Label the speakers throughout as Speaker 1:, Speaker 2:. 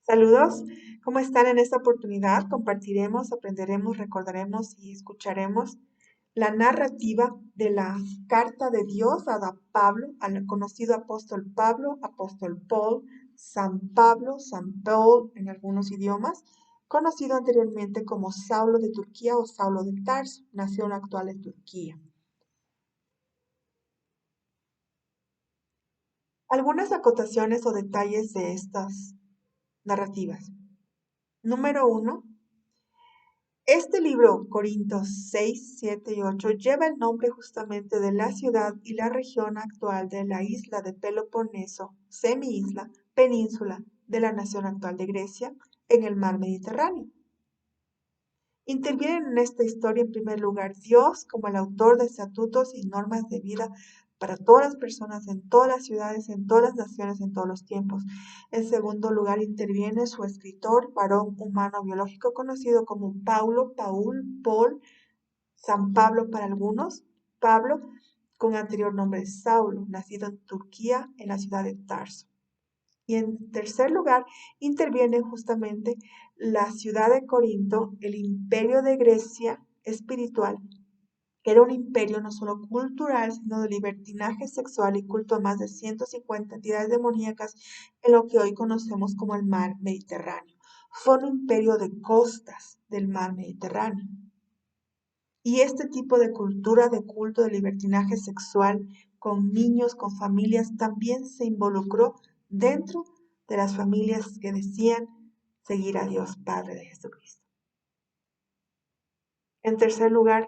Speaker 1: Saludos, ¿cómo están en esta oportunidad? Compartiremos, aprenderemos, recordaremos y escucharemos la narrativa de la carta de Dios a Pablo, al conocido apóstol Pablo, apóstol Paul, San Paul en algunos idiomas, conocido anteriormente como Saulo de Turquía o Saulo de Tarso, nación actual de Turquía. Algunas acotaciones o detalles de estas narrativas. Número uno, este libro, Corintios 6, 7 y 8, lleva el nombre justamente de la ciudad y la región actual de la isla de Peloponeso, semi-isla, península de la nación actual de Grecia, en el mar Mediterráneo. Intervienen en esta historia en primer lugar Dios como el autor de estatutos y normas de vida para todas las personas en todas las ciudades, en todas las naciones, en todos los tiempos. En segundo lugar interviene su escritor, varón humano biológico conocido como Paulo, Paul, San Pablo para algunos, Pablo con anterior nombre Saulo, nacido en Turquía, en la ciudad de Tarso. Y en tercer lugar, interviene justamente la ciudad de Corinto, el imperio de Grecia espiritual. Era un imperio no solo cultural, sino de libertinaje sexual y culto a más de 150 entidades demoníacas en lo que hoy conocemos como el mar Mediterráneo. Fue un imperio de costas del mar Mediterráneo. Y este tipo de cultura de culto de libertinaje sexual con niños, con familias, también se involucró dentro de las familias que decían seguir a Dios Padre de Jesucristo. En tercer lugar,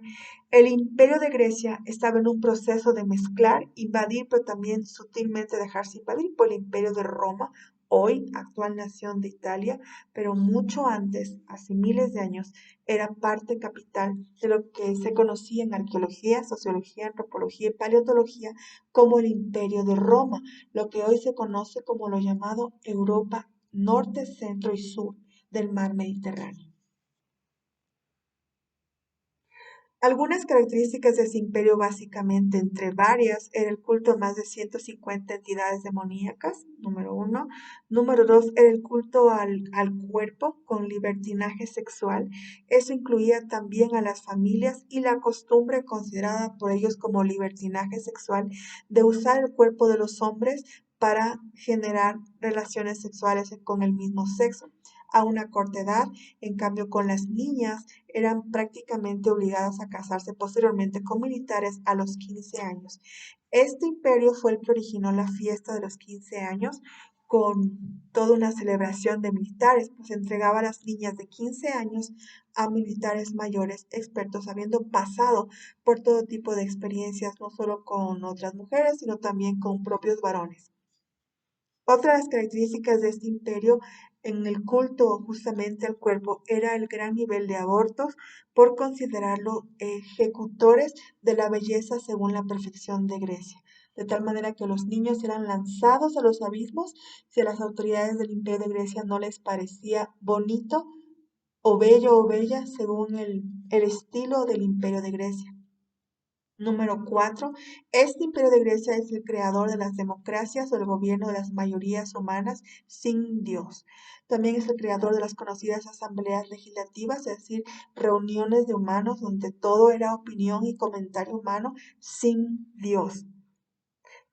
Speaker 1: el imperio de Grecia estaba en un proceso de mezclar, invadir, pero también sutilmente dejarse invadir por el imperio de Roma, hoy actual nación de Italia, pero mucho antes, hace miles de años, era parte capital de lo que se conocía en arqueología, sociología, antropología y paleontología como el imperio de Roma, lo que hoy se conoce como lo llamado Europa norte, centro y sur del mar Mediterráneo. Algunas características de ese imperio, básicamente, entre varias, era el culto a más de 150 entidades demoníacas, número uno. Número dos, era el culto al cuerpo con libertinaje sexual. Eso incluía también a las familias y la costumbre considerada por ellos como libertinaje sexual de usar el cuerpo de los hombres para generar relaciones sexuales con el mismo sexo a una corta edad. En cambio, con las niñas eran prácticamente obligadas a casarse posteriormente con militares a los 15 años. Este imperio fue el que originó la fiesta de los 15 años con toda una celebración de militares, pues entregaba a las niñas de 15 años a militares mayores expertos, habiendo pasado por todo tipo de experiencias, no solo con otras mujeres, sino también con propios varones. Otra de las características de este imperio en el culto justamente al cuerpo era el gran nivel de abortos por considerarlo ejecutores de la belleza según la perfección de Grecia. De tal manera que los niños eran lanzados a los abismos si a las autoridades del imperio de Grecia no les parecía bonito o bello o bella según el estilo del imperio de Grecia. Número 4. Este imperio de Grecia es el creador de las democracias o el gobierno de las mayorías humanas sin Dios. También es el creador de las conocidas asambleas legislativas, es decir, reuniones de humanos donde todo era opinión y comentario humano sin Dios.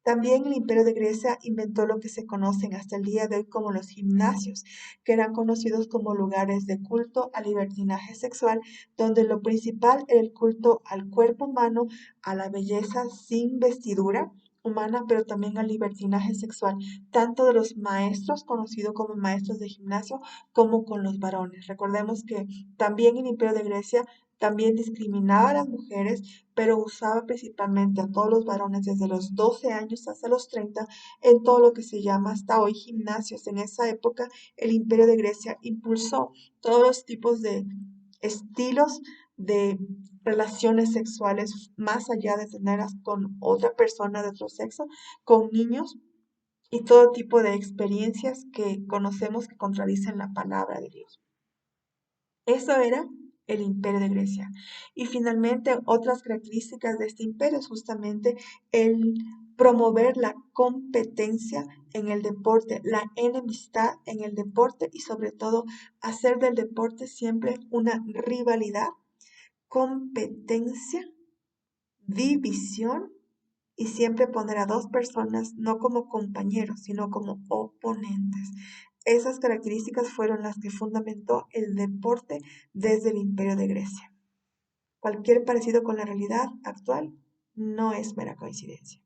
Speaker 1: También el Imperio de Grecia inventó lo que se conocen hasta el día de hoy como los gimnasios, que eran conocidos como lugares de culto al libertinaje sexual, donde lo principal era el culto al cuerpo humano, a la belleza sin vestidura humana, pero también al libertinaje sexual, tanto de los maestros, conocidos como maestros de gimnasio, como con los varones. Recordemos que también el Imperio de Grecia también discriminaba a las mujeres, pero usaba principalmente a todos los varones desde los 12 años hasta los 30 en todo lo que se llama hasta hoy gimnasios. En esa época el Imperio de Grecia impulsó todos los tipos de estilos de relaciones sexuales más allá de tenerlas con otra persona de otro sexo, con niños y todo tipo de experiencias que conocemos que contradicen la palabra de Dios. Eso era el imperio de Grecia. Y finalmente, otras características de este imperio es justamente el promover la competencia en el deporte, la enemistad en el deporte y sobre todo hacer del deporte siempre una rivalidad, competencia, división y siempre poner a dos personas no como compañeros, sino como oponentes. Esas características fueron las que fundamentó el deporte desde el Imperio de Grecia. Cualquier parecido con la realidad actual no es mera coincidencia.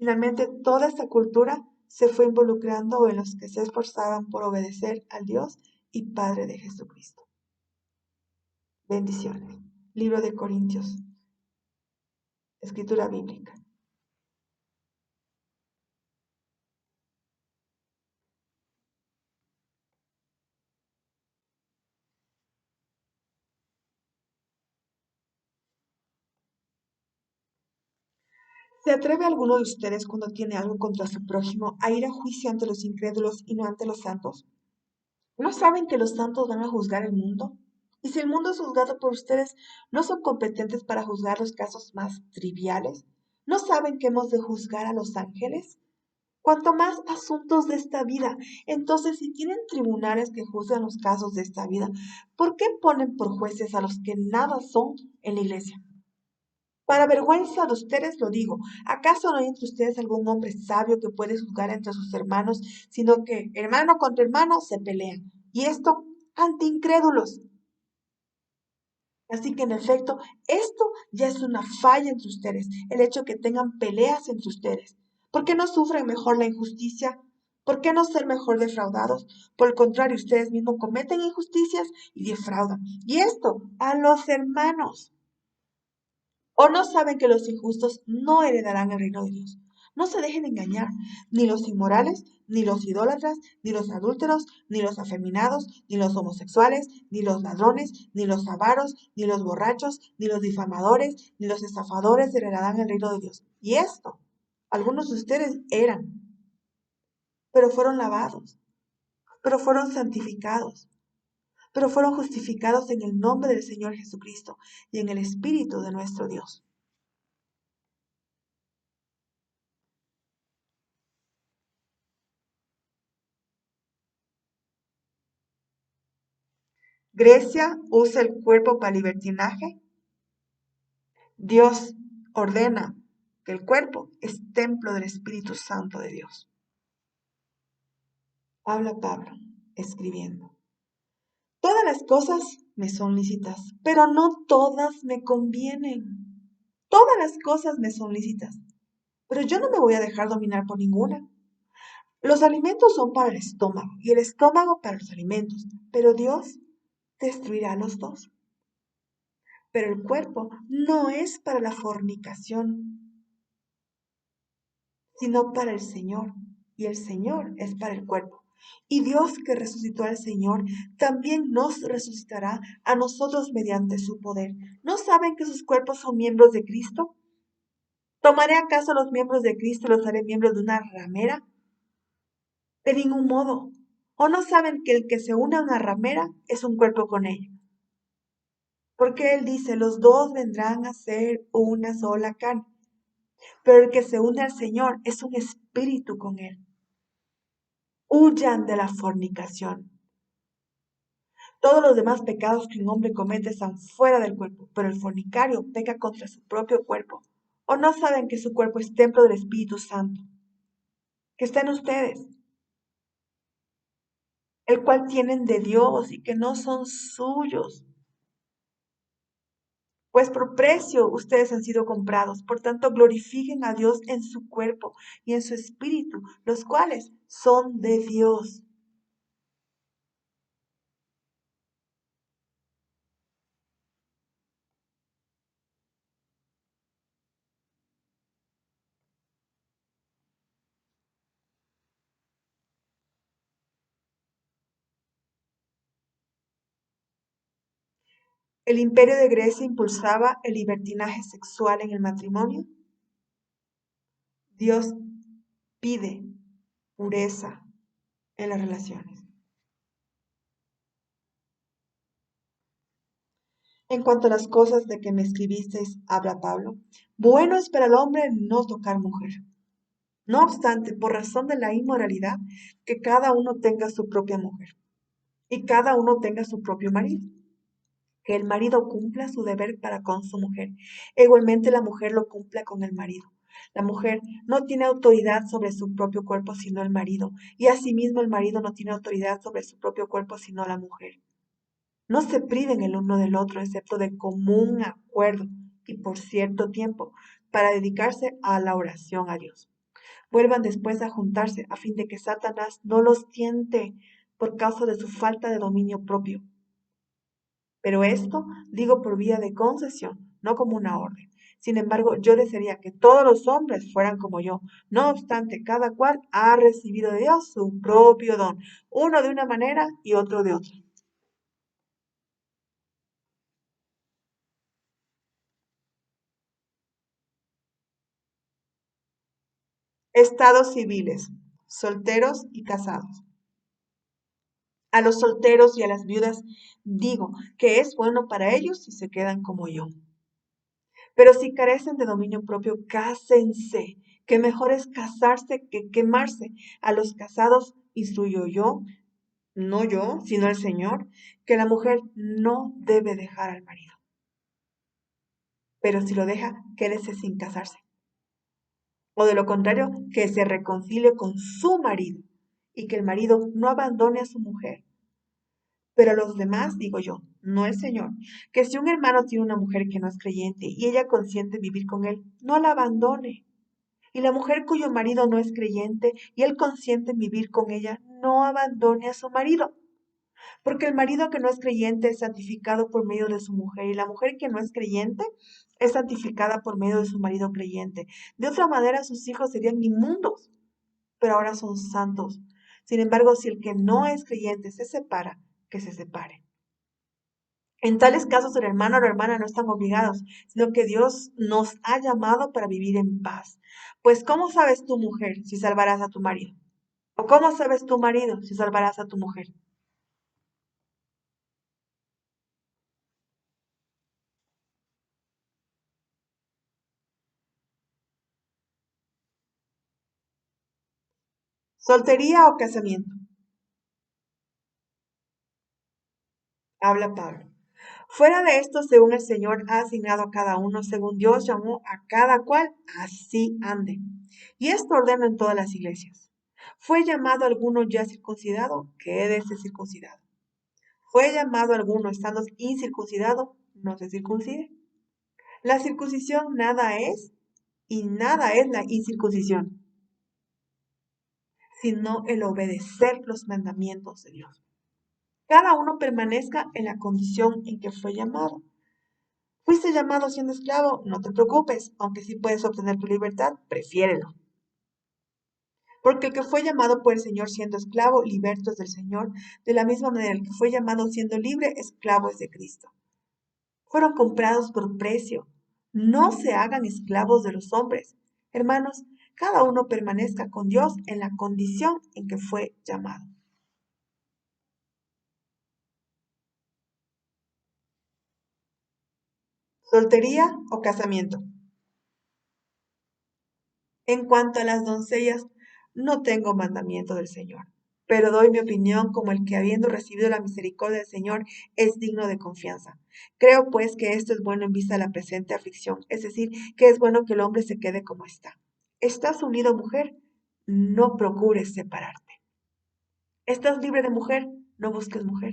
Speaker 1: Finalmente, toda esta cultura se fue involucrando en los que se esforzaban por obedecer al Dios y Padre de Jesucristo. Bendiciones. Libro de Corintios. Escritura bíblica. ¿Se atreve alguno de ustedes cuando tiene algo contra su prójimo a ir a juicio ante los incrédulos y no ante los santos? ¿No saben que los santos van a juzgar el mundo? Y si el mundo es juzgado por ustedes, ¿no son competentes para juzgar los casos más triviales? ¿No saben que hemos de juzgar a los ángeles? Cuanto más asuntos de esta vida. Entonces, si tienen tribunales que juzgan los casos de esta vida, ¿por qué ponen por jueces a los que nada son en la iglesia? Para vergüenza de ustedes lo digo. ¿Acaso no hay entre ustedes algún hombre sabio que puede juzgar entre sus hermanos, sino que hermano contra hermano se pelean? Y esto ante incrédulos. Así que en efecto, esto ya es una falla entre ustedes, el hecho que tengan peleas entre ustedes. ¿Por qué no sufren mejor la injusticia? ¿Por qué no ser mejor defraudados? Por el contrario, ustedes mismos cometen injusticias y defraudan. Y esto a los hermanos. ¿O no saben que los injustos no heredarán el reino de Dios? No se dejen engañar, ni los inmorales, ni los idólatras, ni los adúlteros, ni los afeminados, ni los homosexuales, ni los ladrones, ni los avaros, ni los borrachos, ni los difamadores, ni los estafadores heredarán el reino de Dios. Y esto, algunos de ustedes eran, pero fueron lavados, pero fueron santificados, pero fueron justificados en el nombre del Señor Jesucristo y en el Espíritu de nuestro Dios. Grecia usa el cuerpo para libertinaje. Dios ordena que el cuerpo es templo del Espíritu Santo de Dios. Habla Pablo, escribiendo. Todas las cosas me son lícitas, pero no todas me convienen. Todas las cosas me son lícitas, pero yo no me voy a dejar dominar por ninguna. Los alimentos son para el estómago y el estómago para los alimentos, pero Dios destruirá los dos. Pero el cuerpo no es para la fornicación, sino para el Señor, y el Señor es para el cuerpo. Y Dios que resucitó al Señor, también nos resucitará a nosotros mediante su poder. ¿No saben que sus cuerpos son miembros de Cristo? ¿Tomaré acaso los miembros de Cristo y los haré miembros de una ramera? De ningún modo. ¿O no saben que el que se une a una ramera es un cuerpo con ella? Porque Él dice, los dos vendrán a ser una sola carne. Pero el que se une al Señor es un espíritu con Él. Huyan de la fornicación. Todos los demás pecados que un hombre comete están fuera del cuerpo, pero el fornicario peca contra su propio cuerpo. ¿O no saben que su cuerpo es templo del Espíritu Santo, que está en ustedes, el cual tienen de Dios y que no son suyos? Pues por precio ustedes han sido comprados. Por tanto, glorifiquen a Dios en su cuerpo y en su espíritu, los cuales son de Dios. ¿El imperio de Grecia impulsaba el libertinaje sexual en el matrimonio? Dios pide pureza en las relaciones. En cuanto a las cosas de que me escribisteis, habla Pablo, Bueno es para el hombre no tocar mujer. No obstante, por razón de la inmoralidad, que cada uno tenga su propia mujer y cada uno tenga su propio marido. Que el marido cumpla su deber para con su mujer. E igualmente la mujer lo cumpla con el marido. La mujer no tiene autoridad sobre su propio cuerpo sino el marido, y asimismo el marido no tiene autoridad sobre su propio cuerpo sino la mujer. No se priven el uno del otro, excepto de común acuerdo y por cierto tiempo, para dedicarse a la oración a Dios. Vuelvan después a juntarse, a fin de que Satanás no los tiente por causa de su falta de dominio propio. Pero esto digo por vía de concesión, no como una orden. Sin embargo, yo desearía que todos los hombres fueran como yo. No obstante, cada cual ha recibido de Dios su propio don, uno de una manera y otro de otra. Estados civiles, solteros y casados. A los solteros y a las viudas digo que es bueno para ellos si se quedan como yo. Pero si carecen de dominio propio, cásense, que mejor es casarse que quemarse. A los casados instruyo yo, no yo, sino el Señor, que la mujer no debe dejar al marido. Pero si lo deja, quédese sin casarse. O de lo contrario, que se reconcilie con su marido y que el marido no abandone a su mujer. Pero a los demás digo yo, no el Señor, que si un hermano tiene una mujer que no es creyente y ella consiente vivir con él, no la abandone. Y la mujer cuyo marido no es creyente y él consiente en vivir con ella, no abandone a su marido. Porque el marido que no es creyente es santificado por medio de su mujer y la mujer que no es creyente es santificada por medio de su marido creyente. De otra manera sus hijos serían inmundos, pero ahora son santos. Sin embargo, si el que no es creyente se separa, que se separe. En tales casos el hermano o la hermana no están obligados, sino que Dios nos ha llamado para vivir en paz. Pues ¿cómo sabes tu mujer si salvarás a tu marido? ¿O cómo sabes tu marido si salvarás a tu mujer? ¿Soltería o casamiento? Habla Pablo. Fuera de esto, según el Señor ha asignado a cada uno, según Dios llamó a cada cual, así ande. Y esto ordeno en todas las iglesias. ¿Fue llamado alguno ya circuncidado? Quédese circuncidado. ¿Fue llamado alguno estando incircuncidado? No se circuncide. La circuncisión nada es y nada es la incircuncisión, sino el obedecer los mandamientos de Dios. Cada uno permanezca en la condición en que fue llamado. ¿Fuiste llamado siendo esclavo? No te preocupes, aunque sí puedes obtener tu libertad, prefiérelo. Porque el que fue llamado por el Señor siendo esclavo, liberto es del Señor, de la misma manera el que fue llamado siendo libre, esclavo es de Cristo. Fueron comprados por precio. No se hagan esclavos de los hombres. Hermanos, cada uno permanezca con Dios en la condición en que fue llamado. ¿Soltería o casamiento? En cuanto a las doncellas, no tengo mandamiento del Señor, pero doy mi opinión como el que habiendo recibido la misericordia del Señor es digno de confianza. Creo pues que esto es bueno en vista de la presente aflicción, es decir, que es bueno que el hombre se quede como está. ¿Estás unido, mujer? No procures separarte. ¿Estás libre de mujer? No busques mujer.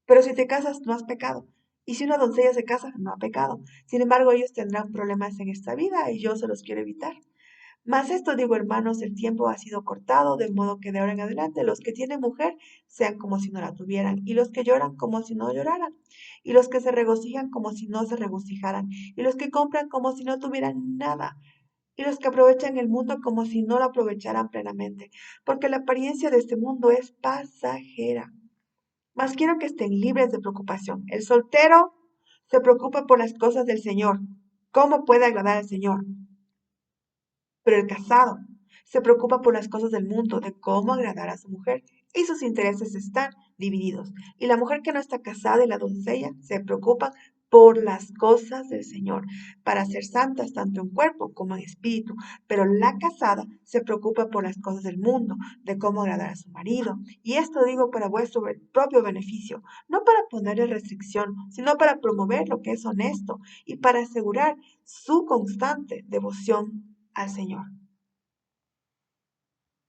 Speaker 1: Pero si te casas, no has pecado. Y si una doncella se casa, no ha pecado. Sin embargo, ellos tendrán problemas en esta vida y yo se los quiero evitar. Mas esto digo, hermanos, el tiempo ha sido cortado, de modo que de ahora en adelante los que tienen mujer sean como si no la tuvieran, y los que lloran como si no lloraran, y los que se regocijan como si no se regocijaran, y los que compran como si no tuvieran nada, y los que aprovechan el mundo como si no lo aprovecharan plenamente, porque la apariencia de este mundo es pasajera. Mas quiero que estén libres de preocupación. El soltero se preocupa por las cosas del Señor. ¿Cómo puede agradar al Señor? Pero el casado se preocupa por las cosas del mundo, de cómo agradar a su mujer, y sus intereses están divididos. Y la mujer que no está casada y la doncella se preocupan por las cosas del Señor, para ser santas tanto en cuerpo como en espíritu. Pero la casada se preocupa por las cosas del mundo, de cómo agradar a su marido. Y esto digo para vuestro propio beneficio, no para ponerle restricción, sino para promover lo que es honesto y para asegurar su constante devoción al Señor.